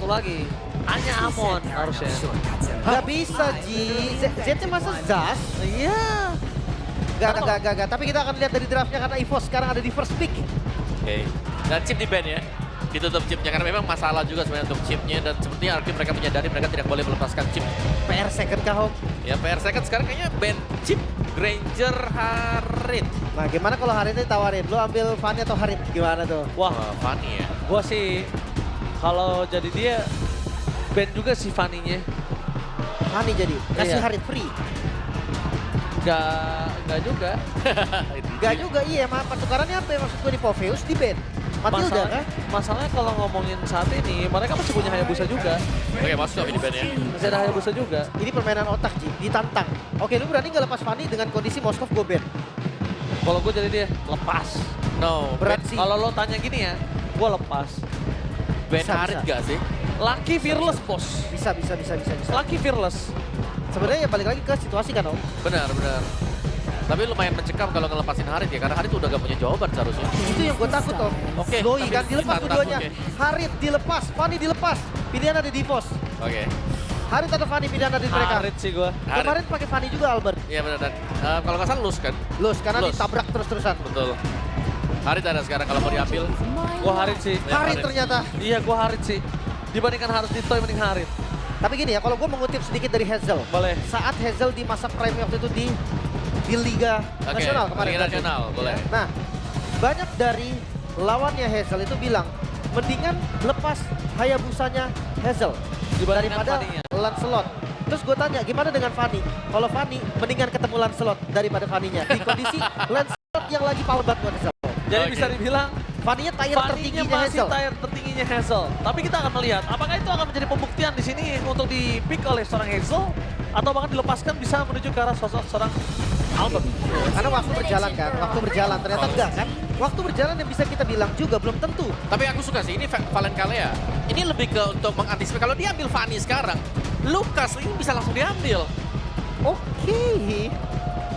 satu lagi. Hanya Amon harusnya. Gak bisa, Ji. Z-nya masa Zas? Iya. Gak. Tapi kita akan lihat dari draftnya karena EVOS sekarang ada di first pick. Oke. Dan chip di ban ya. Ditutup chipnya karena memang masalah juga sebenarnya untuk chipnya dan sepertinya Arkim mereka menyadari mereka tidak boleh melepaskan chip. PR second kah, Hom? Ya PR second sekarang kayaknya ban chip Granger Harit. Nah, gimana kalau Harit ditawarin? Lo ambil Fanny atau Harit? Gimana tuh? Wah, Fanny ya. gua sih kalau jadi dia ban juga sih Fanny-nya. Fanny jadi? Kasih Iya. Harit free? Gak juga. Gak juga, iya. Pertukarannya apa ya? Maksud gue di Poveus di ban? Matilda kah? Masalahnya kalau ngomongin saat ini, mereka masih punya Hayabusa juga. Oke, masuk tapi di ban ya. Masih ada Hayabusa juga. Ini permainan otak, Ji. Ditantang. Oke, lu berani gak lepas Fanny dengan kondisi Moskov gue ban? Kalau gue jadi dia, lepas. No, Berat ban, sih. Kalau lo tanya gini ya, gue lepas. ban Bisa, Harit bisa. gak sih? Lucky Fearless, bos. Bisa. Lucky Fearless. Sebenarnya ya balik lagi ke situasi kan, Om? Benar. Tapi lumayan mencekam kalau ngelepasin Harit ya, karena Harit udah gak punya jawaban seharusnya. Itu yang gue takut, Om. Oke, Slowly tapi kan, dilepas mantap, dua-duanya. oke. Harit dilepas, Fanny dilepas. Pilihan ada di EVOS. Oke. Harit atau Fanny, pilihan ada di mereka. Harit sih gue. Harit. Kemarin pakai Fanny juga, Albert. Iya benar dan kalau nggak salah lus kan? Lus, karena Lus. ditabrak terus-terusan. Betul. Harit ada sekarang kalau mau diambil. Gue Harit sih. Ya, Harit Harit. ternyata. Iya, gue Harit sih. Dibandingkan harus Ditoy, mending Harit. Tapi gini ya, kalau gue mengutip sedikit dari Hazel. Boleh. Saat Hazel di masa prime waktu itu di Liga Oke, Nasional kemarin. Liga berarti. Nasional, boleh. Nah, banyak dari lawannya Hazel itu bilang, mendingan lepas Hayabusanya Hazel Dibandingkan daripada Fanny-nya. Lancelot. Terus gue tanya, gimana dengan Fanny? Kalau Fanny, mendingan ketemu Lancelot daripada Fanny-nya. Di kondisi Lancelot yang lagi power banget buat Hazel. Jadi Oke. bisa dibilang Fanny-nya tier Fanny-nya tertingginya masih Hazel. tier tertingginya Hazel. Tapi kita akan melihat apakah itu akan menjadi pembuktian di sini untuk di-pick oleh seorang Hazel atau bahkan dilepaskan bisa menuju ke arah sosok seorang Albert. Karena waktu berjalan kan, waktu berjalan ternyata enggak kan. Waktu berjalan yang bisa kita bilang juga belum tentu. Tapi aku suka sih ini Valen Kalea. Ini lebih ke untuk mengantisipasi kalau dia ambil Fanny sekarang, Lucas ini bisa langsung diambil. Oke.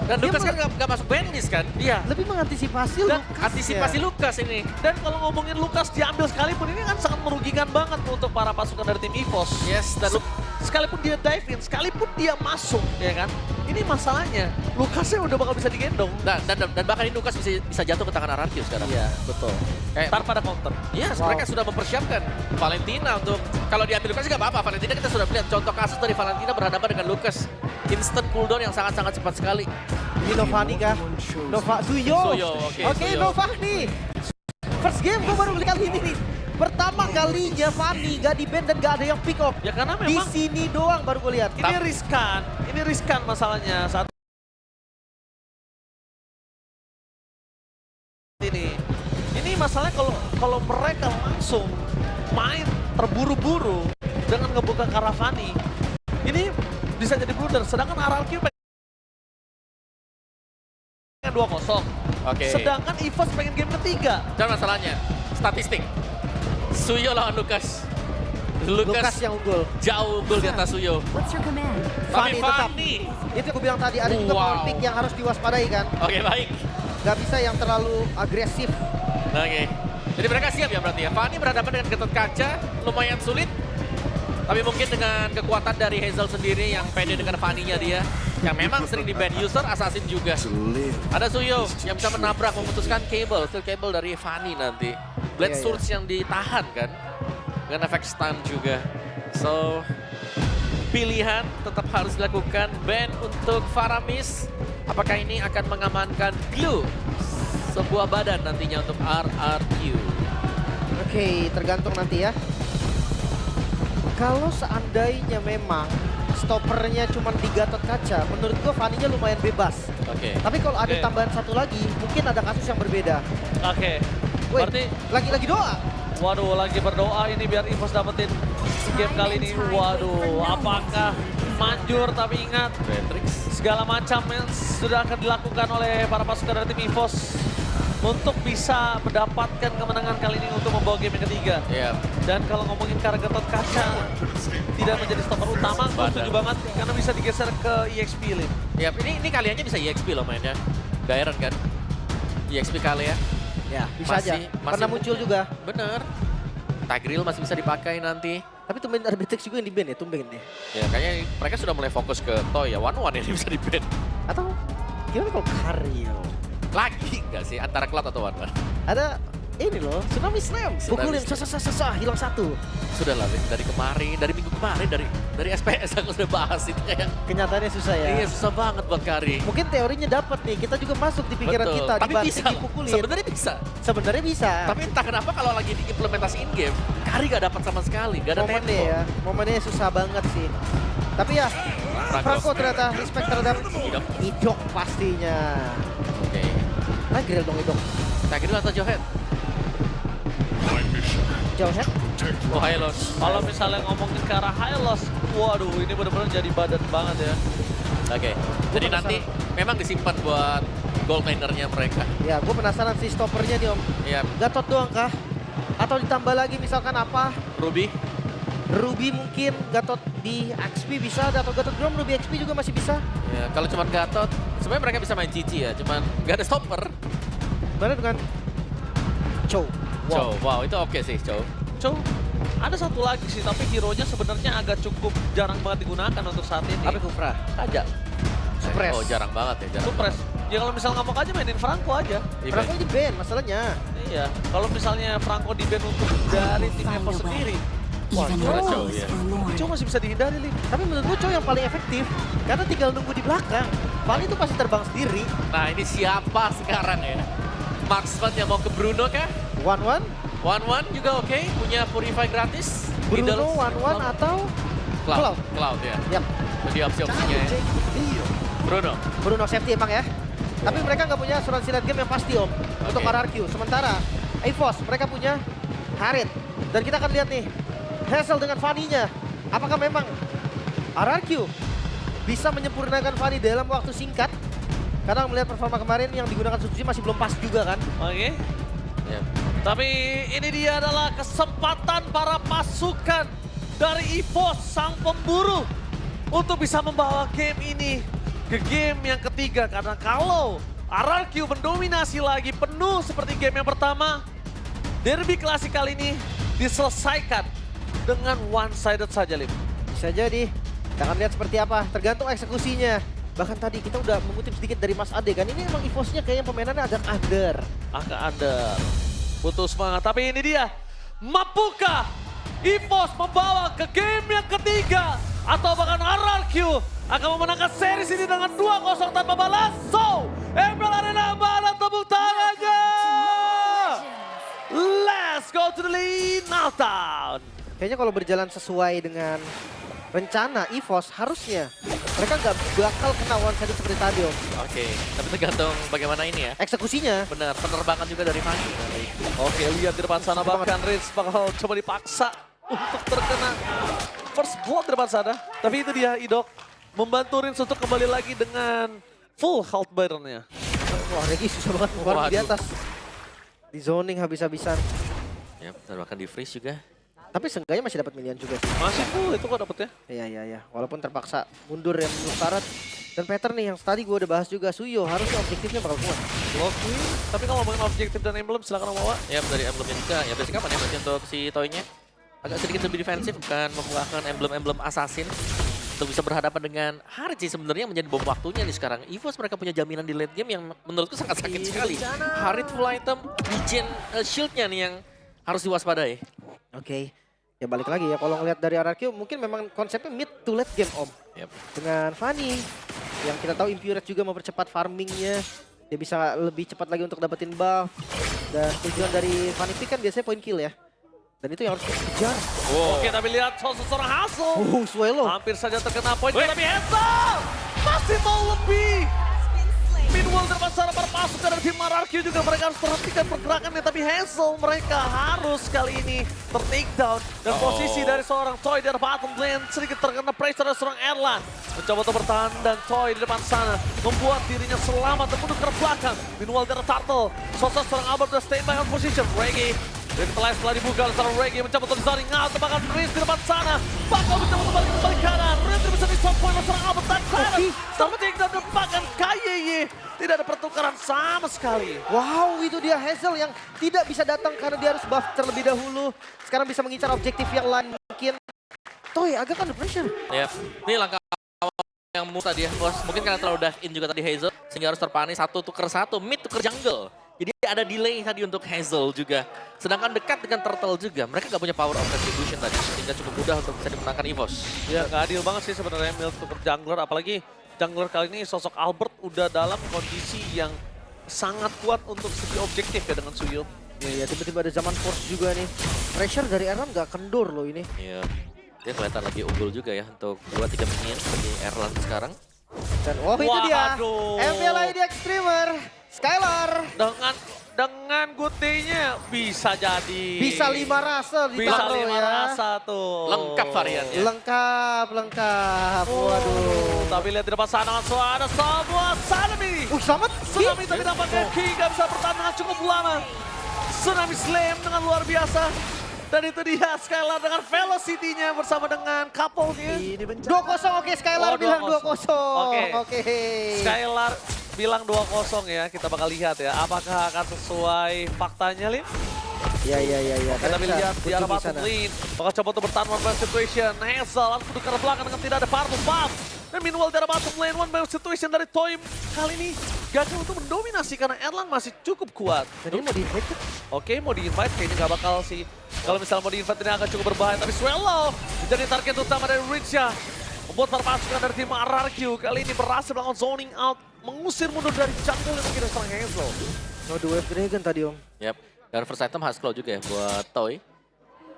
Dan Dia Lucas kan nggak masuk bandlist kan? Iya. Lebih mengantisipasi Dan Lucas Antisipasi ya. Lucas ini. Dan kalau ngomongin Lucas diambil sekalipun ini kan sangat merugikan banget untuk para pasukan dari tim EVOS. Yes, dan Sekalipun dia dive in, sekalipun dia masuk, ya kan? Ini masalahnya, Lucasnya udah bakal bisa digendong. dan bahkan ini Lucas bisa jatuh ke tangan Ararkius sekarang. Iya, betul. Kayak Ntar pada counter. Yes, Wow. mereka sudah mempersiapkan Valentina untuk kalau diambil Lucas nggak apa-apa. Valentina kita sudah lihat contoh kasus dari Valentina berhadapan dengan Lucas. Instant cooldown yang sangat-sangat cepat sekali. Ini Novani kah? Suyo. Suyo, oke, Oke, Suyo. Novani. First game gue baru beli kali ini nih. Pertama kalinya Fanny gak di-ban dan gak ada yang pick off. Ya karena Di memang sini doang baru gue lihat. ini riskan masalahnya saat ini. Ini masalahnya kalau mereka langsung main terburu-buru dengan ngebuka Caravani, ini bisa jadi blunder. Sedangkan RRQ pengen 2-0. Oke. Sedangkan EVOS pengen game ketiga. Dan masalahnya statistik. Suyo lawan Lucas. Lucas yang unggul. Jauh unggul di atas Suyo. What's your command? Tapi Fanny tetap. Fanny. Itu yang gue bilang tadi, ada juga Wow. power pick yang harus diwaspadai kan. Oke, baik. Gak bisa yang terlalu agresif. Oke. Jadi mereka siap ya berarti ya. Fanny berhadapan dengan Gatot Kaca, lumayan sulit. Tapi mungkin dengan kekuatan dari Hazel sendiri yang pede dengan Fanny-nya dia. Yang memang sering di-ban user, Assassin juga. Ada Suyo yang bisa menabrak, memutuskan Cable. Still Cable dari Fanny nanti. Blade Iya, Surge yang ditahan kan. Dengan efek stun juga. So, pilihan tetap harus dilakukan. Ban untuk Faramis. Apakah ini akan mengamankan Glue? Sebuah badan nantinya untuk RRQ. Oke, tergantung nanti ya. Kalau seandainya memang stoppernya cuma di Gatot Kaca, menurut gua Fanny-nya lumayan bebas. Oke. Tapi kalau ada Oke. tambahan satu lagi, mungkin ada kasus yang berbeda. Oke. Wait, Berarti lagi-lagi doa. waduh, lagi berdoa ini biar EVOS dapetin game kali ini. Waduh, apakah manjur? Tapi ingat, Matrix. segala macam yang sudah akan dilakukan oleh para pasukan dari tim EVOS untuk bisa mendapatkan kemenangan kali ini untuk membawa game yang ketiga. Iya. Dan kalau ngomongin karena Gatot Kaca tidak menjadi stopper utama, gue setuju banget karena bisa digeser ke EXP Lim. Iya, ini kaliannya bisa EXP loh mainnya. Gairan kan? EXP kali ya. Ya, bisa aja. Masih Pernah muncul juga. Bener. Tigreal masih bisa dipakai nanti. Tapi tumben Arbitrix juga yang di ban ya, tumben ya. Ya kayaknya mereka sudah mulai fokus ke Toy ya. One ini bisa di-ban. Atau gimana kalau Kario? Lagi nggak sih antara Cloud atau One? Ada ini loh, Tsunami Slam. Tsunami Pukulin, Slam. hilang satu. Sudah lah, dari kemarin, dari minggu kemarin, dari SPS aku sudah bahas itu kayak. Kenyataannya susah ya. Iya susah banget buat Kari. Mungkin teorinya dapat nih, kita juga masuk di pikiran Betul. kita. Tapi dibanting, bisa, dipukulin. sebenarnya bisa. Sebenarnya bisa. Tapi entah kenapa kalau lagi diimplementasi in game, Kari gak dapat sama sekali, gak ada tempo. momennya ya, momennya susah banget sih. Tapi ya, Franco ternyata respect terhadap Idok pastinya. Oke. Tigreal dong Idok. Tigreal atau Johet? Jauh set. Oh, Hylos. Kalau misalnya ngomongin ke arah Hylos, waduh ini benar-benar jadi badan banget ya. Oke. Jadi nanti memang disimpan buat gold lanernya mereka. Ya, gue penasaran sih stoppernya nih Om. Iya, Gatot doang kah? Atau ditambah lagi misalkan apa? Ruby. Ruby mungkin, Gatot di XP bisa, atau Gatot Grom, Ruby XP juga masih bisa. Ya, kalau cuma Gatot, sebenarnya mereka bisa main Cici ya, cuman gak ada stopper. Gimana dengan Chow? Chow, wow itu oke sih Chow. Chow, ada satu lagi sih, tapi hero-nya sebenarnya agak cukup jarang banget digunakan untuk saat ini. Apa Kufra? Aja, Suppress. Oh jarang banget ya, jarang. Suppress. Ya kalau misal ngamuk aja mainin Franco aja. Iya, Franco di ban masalahnya. Iya, kalau misalnya Franco di ban untuk dari tim Evo sendiri, wah Gimana Chow ya? Chow masih bisa dihindari, Lim. Tapi menurut gue Chow yang paling efektif. Karena tinggal nunggu di belakang. Vali itu pasti terbang sendiri. Nah ini siapa sekarang ya? Marksman yang mau ke Bruno kah? 1-1, One juga oke, punya Purify gratis. Bruno Middle, 1-1 atau Cloud. Cloud ya. Yap. Jadi opsi-opsinya ya. Bruno. Bruno safety emang ya. Tapi mereka nggak punya asuransi late game yang pasti Om. Untuk Oke. RRQ. Sementara EVOS mereka punya Harit. Dan kita akan lihat nih. Hazel dengan Fanny-nya. Apakah memang RRQ bisa menyempurnakan Fanny dalam waktu singkat? Karena melihat performa kemarin yang digunakan Suzuki masih belum pas juga kan. Oke. Ya. Tapi ini dia adalah kesempatan para pasukan dari EVOS sang pemburu untuk bisa membawa game ini ke game yang ketiga. Karena kalau RRQ mendominasi lagi penuh seperti game yang pertama, derby klasik kali ini diselesaikan dengan one-sided saja, Lim. Bisa jadi. Kita akan lihat seperti apa. Tergantung eksekusinya. Bahkan tadi kita udah mengutip sedikit dari Mas Ade kan. Ini emang EVOS-nya kayaknya permainannya agak under. Agak under. Butuh semangat. Tapi ini dia. Mampukah EVOS membawa ke game yang ketiga? Atau bahkan RRQ akan memenangkan series ini dengan 2-0 tanpa balas? So, Emerald Arena mana tepuk tangannya? Let's go to the lead now down. Kayaknya kalau berjalan sesuai dengan rencana EVOS harusnya mereka nggak bakal kena one sided seperti tadi Om. Oke, tapi tergantung bagaimana ini ya. Eksekusinya. Benar, penerbangan juga dari Fanny. Oke, lihat di depan sana bahkan Riz bakal coba dipaksa untuk terkena first blood di depan sana. Tapi itu dia Idok membantu Riz untuk kembali lagi dengan full health bar-nya. Wah Regi susah banget keluar di Waduh. atas. Di zoning habis-habisan. Ya, termakan di freeze juga. Tapi seenggaknya masih dapat minion juga sih. Masih full itu kok dapetnya. Iya. Walaupun terpaksa mundur yang menurut syarat. Dan pattern nih yang tadi gue udah bahas juga. Suyo harusnya objektifnya bakal kuat. Oke, tapi kalau ngomongin objektif dan emblem silakan Om Wawa. Ya, dari emblemnya juga. Ya, basic apa nih berarti untuk si Toy-nya? Agak sedikit lebih defensif, bukan membuahkan emblem-emblem assassin. Untuk bisa berhadapan dengan Harit sih sebenarnya menjadi bom waktunya nih sekarang. EVOS mereka punya jaminan di late game yang menurutku sangat sakit sekali. Harit full item, regen shield-nya nih yang harus diwaspadai. Oke. Ya balik lagi ya kalau ngeliat dari RRQ mungkin memang konsepnya mid to late game Om. Yep. Dengan Fanny yang kita tahu Impurate juga mempercepat farmingnya. Dia bisa lebih cepat lagi untuk dapetin buff. Dan tujuan dari Fanny Pick kan biasanya point kill ya. Dan itu yang harus kita kejar. Wow. Oke, tapi lihat seorang Hazel. Swelo. Hampir saja terkena poin, tapi Hazel masih mau lebih. Meanwhile depan sana para pasukan dari tim RRQ juga mereka harus perhatikan pergerakannya. Tapi Hazel mereka harus kali ini ter-take down. Dan posisi dari seorang Toy dari bottom lane sedikit terkena pressure dari seorang Erlan. Mencoba untuk bertahan dan Toy di depan sana membuat dirinya selamat dan mundur ke belakang. Meanwhile dari Turtle, sosok seorang Albert sudah stay by on position. Reggie dari setelah dibuka oleh seorang Reggie mencoba untuk zoning out. Bahkan Riz di depan sana bakal mencoba untuk balik kanan. Riz bisa di stop point oleh seorang Albert dan Clarence. Sama take down dan bahkan KYY Tidak ada pertukaran sama sekali. Wow, itu dia Hazel yang tidak bisa datang karena dia harus buff terlebih dahulu. Sekarang bisa mengincar objektif yang lain mungkin. Toy agak under pressure. Ya, ini langkah awal yang move tadi ya, bos. Mungkin karena terlalu dive in juga tadi Hazel, sehingga harus terpani 1 tuker 1, mid tuker jungle. Jadi ada delay tadi untuk Hazel juga. Sedangkan dekat dengan Turtle juga, mereka nggak punya power of retribution tadi, sehingga cukup mudah untuk bisa dimenangkan EVOS. Ya nggak adil banget sih sebenarnya Mil tuker jungler, apalagi jungler kali ini sosok Albert udah dalam kondisi yang sangat kuat untuk segi objektif ya dengan Suyul. Ya, tiba-tiba ada zaman force juga nih. Pressure dari Erlan nggak kendur loh ini. Iya, dia kelihatan lagi unggul juga ya untuk 2-3 minion bagi Erlan sekarang. Dan itu dia. Waduh. MPLID Extremer, Skylar. Dengan Gute-nya bisa jadi. Bisa 5 rasa Bisa ditaruh 5 ya. rasa tuh. Lengkap variannya. Lengkap. Waduh. Tapi lihat di depan sana langsung ada sebuah Tsunami. Selamat. Tsunami tapi nampaknya Ki nggak bisa bertahan dengan cukup lama. Tsunami Slam dengan luar biasa. Dan itu dia Skylar dengan velocity-nya bersama dengan couple-nya. 2-0 oke Skylar Oh, bilang 2-0. 2-0. Oke. Skylar bilang 2-0 ya, kita bakal lihat ya. Apakah akan sesuai faktanya, Lim? Ya. Kita lihat di arah bottom lane. Bakal coba untuk bertahan one by situation. Hazel langsung ke arah belakang dengan tidak ada Purple Buff. Dan meanwhile di arah bottom lane one by situation dari Toym. Kali ini gagal untuk mendominasi karena Erlan masih cukup kuat. Jadi mau di-invite? Oke, mau di-invite kayaknya nggak bakal sih. Kalau misalnya mau di-invite ini akan cukup berbahaya. Tapi Swallow menjadi target utama dari Richa. Membuat para pasukan dari tim RRQ kali ini berhasil melakukan zoning out. Mengusir mundur dari jungle yang mungkin serang Hazel. Oh, The Wave Dragon tadi Om. Yap, dan first item harus claw juga ya buat Toy.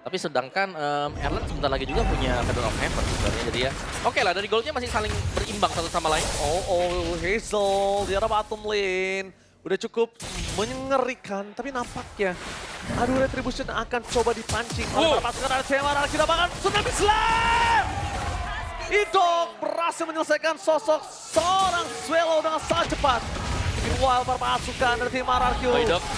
Tapi sedangkan Erlan sebentar lagi juga punya Feather of Heaven sebenarnya. Jadi ya, oke lah dari goalnya masih saling berimbang satu sama lain. Hazel di arah bottom lane. Udah cukup mengerikan, tapi nampaknya Retribution akan coba dipancing oleh para pasukan dari tim RRQ. Kita bahkan Tsunami Slam! Idok berhasil menyelesaikan sosok seorang Swallow dengan sangat cepat. Meanwhile para pasukan dari tim RRQ,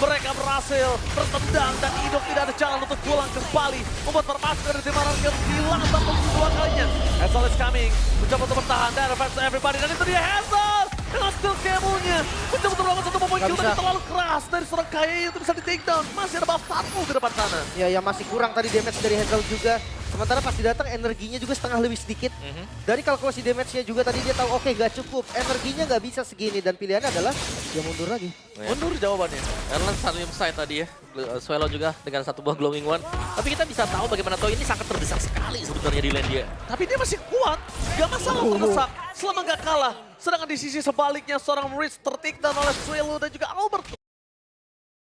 mereka berhasil bertendang dan Idok tidak ada jalan untuk pulang kembali. Membuat para pasukan dari tim RRQ hilang satu kedua kalinya. Hazel is coming, mencoba untuk bertahan dan advance everybody. Dan itu dia Hazel dengan skill cable-nya. Mencoba untuk melakukan satu point kill tapi terlalu keras dari seorang Kaye itu bisa di take down. Masih ada buff Tatmu di depan sana. Ya, yang masih kurang tadi damage dari Hazel juga. Sementara pas datang energinya juga setengah lebih sedikit. Dari kalkulasi damage-nya juga tadi dia tahu oke nggak cukup. Energinya nggak bisa segini dan pilihannya adalah dia mundur lagi. Mundur jawabannya. Erlan Stadium Side tadi ya, Swallow juga dengan satu buah Glowing One. Tapi kita bisa tahu bagaimana Toy ini sangat terdesak sekali sebenarnya di lane dia. Tapi dia masih kuat, gak masalah terdesak selama gak kalah. Sedangkan di sisi sebaliknya seorang Rich tertikdan oleh Swallow dan juga Albert.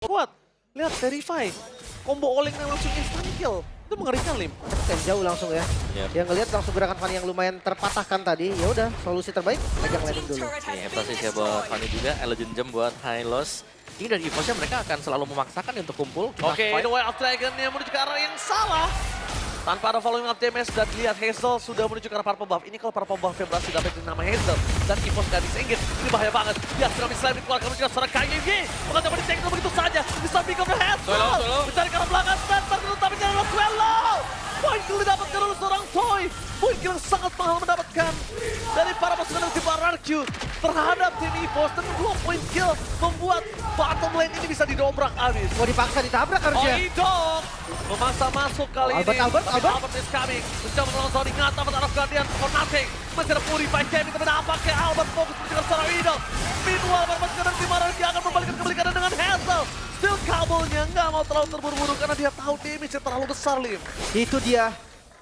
Kuat, lihat Verify, combo Oling yang langsung instant kill. Itu mengerikan Lim. Yang jauh langsung ya. Yang ngelihat langsung gerakan Fanny yang lumayan terpatahkan tadi. Ya udah, solusi terbaik pegang landing dulu. Ini emphasize ya buat Fanny juga, Elegant Gem buat High Loss. Ini dari EVOS-nya mereka akan selalu memaksakan untuk kumpul. Oke, ini Way of Dragon yang menuju ke arah yang salah. Tanpa ada following up damage dan lihat Hazel sudah menuju ke arah Purple Buff. Ini kalau Purple Buff yang berhasil dapetin nama Hazel dan EVOS gak disengit. Ini bahaya banget. Ya, Tsunami Slam dikeluarkan menuju ke seorang KYG. Bukan coba dicek begitu saja. Bisa pick up Hazel. Mencari ke arah belakang. Spencer dulu tapi jangan Swallow. Point kill didapatkan oleh seorang Toy. Point kill yang sangat mahal mendapatkan dari para pasukan dari tim RRQ terhadap tim EVOS. Dan 2 point kill membuat bottom lane ini bisa didobrak abis. Mau dipaksa ditabrak harusnya. Idok memaksa masuk kali ini. Albert is coming. Mencoba melawan zoning out. Dapat arah Guardian for nothing. Masih ada Purify Gaming. Tapi nampaknya Albert fokus menjaga seorang Idok. Meanwhile, para pasukan dari tim RRQ akan membalikkan kebalikannya dengan Hazel. Still kabelnya nggak mau terlalu terburu-buru karena dia tahu damage yang terlalu besar, Lim. Itu dia.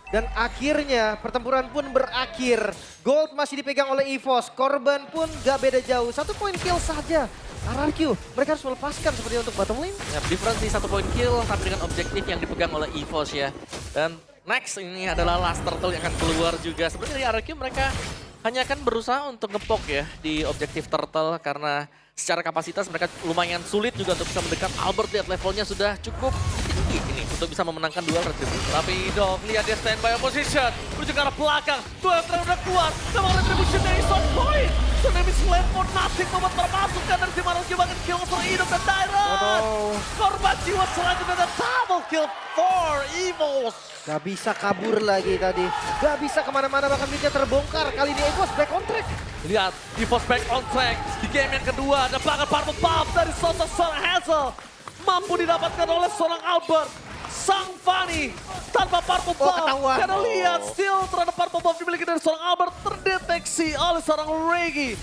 Dan akhirnya pertempuran pun berakhir. Gold masih dipegang oleh EVOS. Korban pun gak beda jauh. 1 point kill saja. RRQ, mereka harus melepaskan seperti untuk bottom lane. Ya, difference di 1 point kill tapi dengan objektif yang dipegang oleh EVOS ya. Dan next ini adalah Last Turtle yang akan keluar juga. Sebenarnya dari RRQ mereka hanya akan berusaha untuk ngepok ya di objektif Turtle karena secara kapasitas mereka lumayan sulit juga untuk bisa mendekat. Albert lihat levelnya sudah cukup tinggi ini untuk bisa memenangkan duel Retribution. Tapi Idok lihat dia standby position. Menuju ke arah belakang. Duel terakhir udah keluar. Memang Retribution dari on point. Tsunami Slam for nothing membuat para pasukan dari tim RRQ banget kill seorang Idok dan Dairon. Korban jiwa selanjutnya dan double kill for EVOS. Gak bisa kabur lagi tadi. Gak bisa kemana-mana bahkan midnya terbongkar. Kali ini EVOS back on track. Lihat, EVOS back on track. Di game yang kedua, ada banget Purple Buff dari sosok seorang Hazel. Mampu didapatkan oleh seorang Albert. Sang Fanny tanpa Purple Buff. Ketahuan. Karena lihat, steal terhadap Purple Buff dimiliki dari seorang Albert terdeteksi oleh seorang Reggie.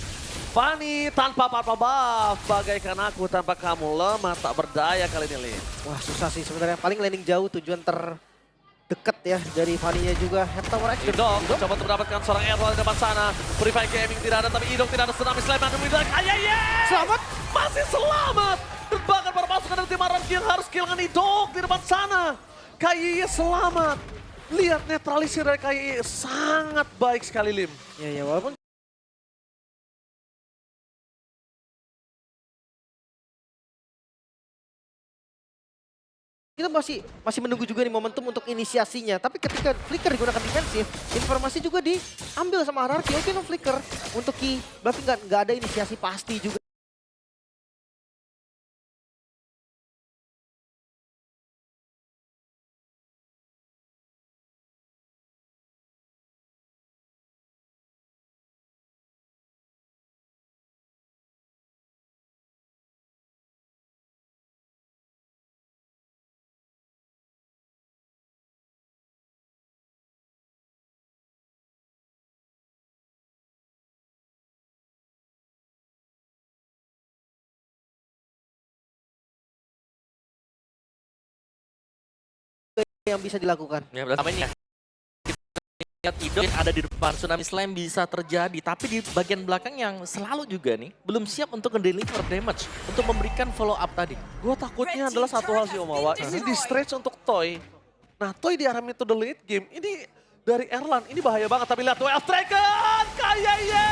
Fanny tanpa Purple Buff, bagaikan aku tanpa kamu, lemah tak berdaya kali ini, Lin. Wah susah sih sebenarnya. Paling landing jauh tujuan terdekat ya dari Fanny-nya juga. Head Tower Action. Idong mencoba untuk mendapatkan seorang Errol di depan sana. Purify Gaming tidak ada, tapi Idong tidak ada. Tsunami Slam dan Idong. Selamat. Masih selamat. Dan bahkan para pasukan dari tim RRQ yang harus kehilangan Idong di depan sana. KYY selamat. Lihat netralisir dari KYY sangat baik sekali, Lim. Ya walaupun kita masih menunggu juga nih momentum untuk inisiasinya. Tapi ketika Flicker digunakan defensif, informasi juga diambil sama RRQ. Oke, no Flicker untuk Ki. Berarti nggak ada inisiasi pasti juga. Yang bisa dilakukan. Ya, berarti apa ini ya? Kita lihat Idong ada di depan, Tsunami Slam bisa terjadi. Tapi di bagian belakang yang selalu juga nih, belum siap untuk nge-deliver damage. Untuk memberikan follow up tadi. Gue takutnya adalah satu hal sih, Omawa. Ini di stretch untuk Toy. Nah, Toy di arah mid to the late game. Ini dari Erlan, ini bahaya banget. Tapi lihat, Well Dragon, KYY!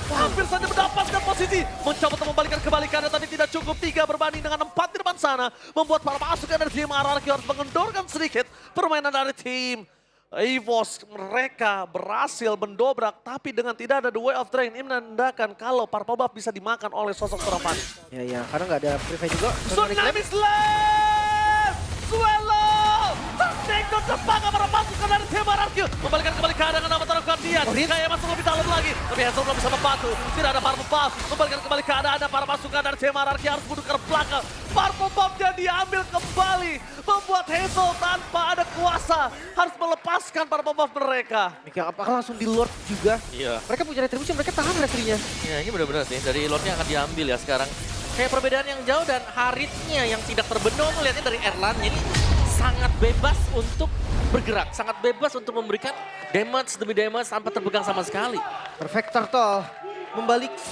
Hampir saja mendapatkan posisi. Mencoba untuk membalikan kebalikannya, tadi tidak cukup. 3 berbanding dengan 4 di depan sana. Membuat para pasukan dari tim RRQ harus mengendorkan sedikit permainan dari tim EVOS. Mereka berhasil mendobrak, tapi dengan tidak ada the way of drain. Ini menandakan kalau Purple Buff bisa dimakan oleh sosok seorang Fanny. Ya, karena nggak ada preview juga. Tsunami Slam! Swallow! Tertekut sepakat para pasukan dari tim RRQ. Membalikan kembali keadaan dengan Avatar Guardian. Kayak masuk lebih dalam lagi. Tapi Hazel belum bisa membantu. Tidak ada Purple Buff. Membalikan kembali keadaan para pasukan dari tim RRQ harus mundur ke belakang. Purple Buff-nya diambil kembali. Membuat Hazel tanpa ada kuasa. Harus melepaskan Purple Buff mereka. Mikir apakah langsung di Lord juga? Iya. Mereka punya retribusi, mereka tahan retrinya. Ya ini benar-benar sih, dari Lordnya akan diambil ya sekarang. Kayak perbedaan yang jauh dan Haritnya yang tidak terbenung, lihatnya dari Erlan. Jadi sangat bebas untuk bergerak, sangat bebas untuk memberikan damage demi damage tanpa terpegang sama sekali. Perfect Turtle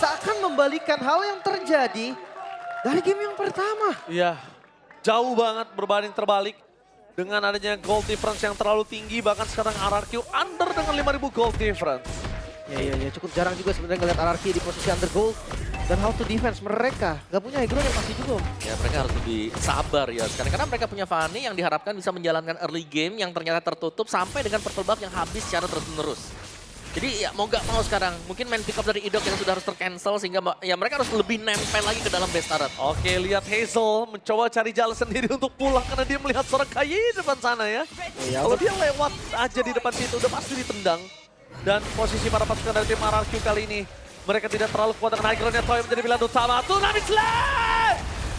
seakan membalikan hal yang terjadi dari game yang pertama. Iya, jauh banget berbanding terbalik. Dengan adanya gold difference yang terlalu tinggi, bahkan sekarang RRQ under dengan 5.000 gold difference. Ya, cukup jarang juga sebenarnya ngeliat RRQ di posisi under gold. Dan how to defense mereka, gak punya high ground yang pasti juga. Ya mereka harus lebih sabar ya sekarang, karena mereka punya Fanny yang diharapkan bisa menjalankan early game yang ternyata tertutup sampai dengan purple buff yang habis secara terus-menerus. Jadi ya mau gak mau sekarang, mungkin main pick up dari Idok yang sudah harus tercancel sehingga ya mereka harus lebih nempel lagi ke dalam base turret. Oke, lihat Hazel mencoba cari jalan sendiri untuk pulang karena dia melihat seorang KYY di depan sana ya. Kalau dia lewat aja di depan situ udah pasti ditendang. Dan posisi para pasukan dari tim RRQ kali ini, mereka tidak terlalu kuat dengan high ground-nya. Toy menjadi pilihan utama. Tsunami Slam!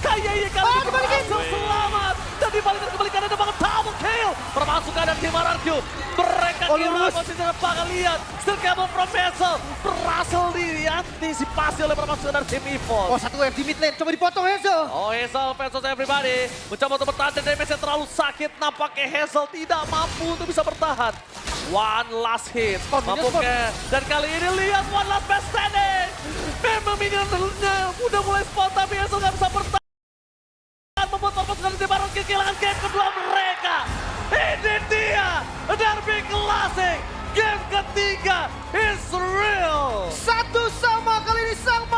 KYY kali ini berhasil selamat. Dan dibalikan kembalikan ada banget double kill. Permasukan dari tim RRQ. Mereka kehilangan posisi depan. Lihat. Still cable from Hazel. Berhasil diantisipasi oleh permasukan dari tim EVOS. Oh, satu wave di mid lane, coba dipotong Hazel. Oh, Hazel versus everybody. Mencoba untuk bertahan dan damage-nya terlalu sakit. Nampaknya Hazel tidak mampu untuk bisa bertahan. One last hit. Mampukah? Dan kali ini lihat one last best standing. Memang minionnya udah mulai spawn tapi Hazel gak bisa bertahan. Membuat pasukan dari tim RRQ kehilangan game kedua mereka. Ini dia Derby Classic. Game ketiga is real. 1-1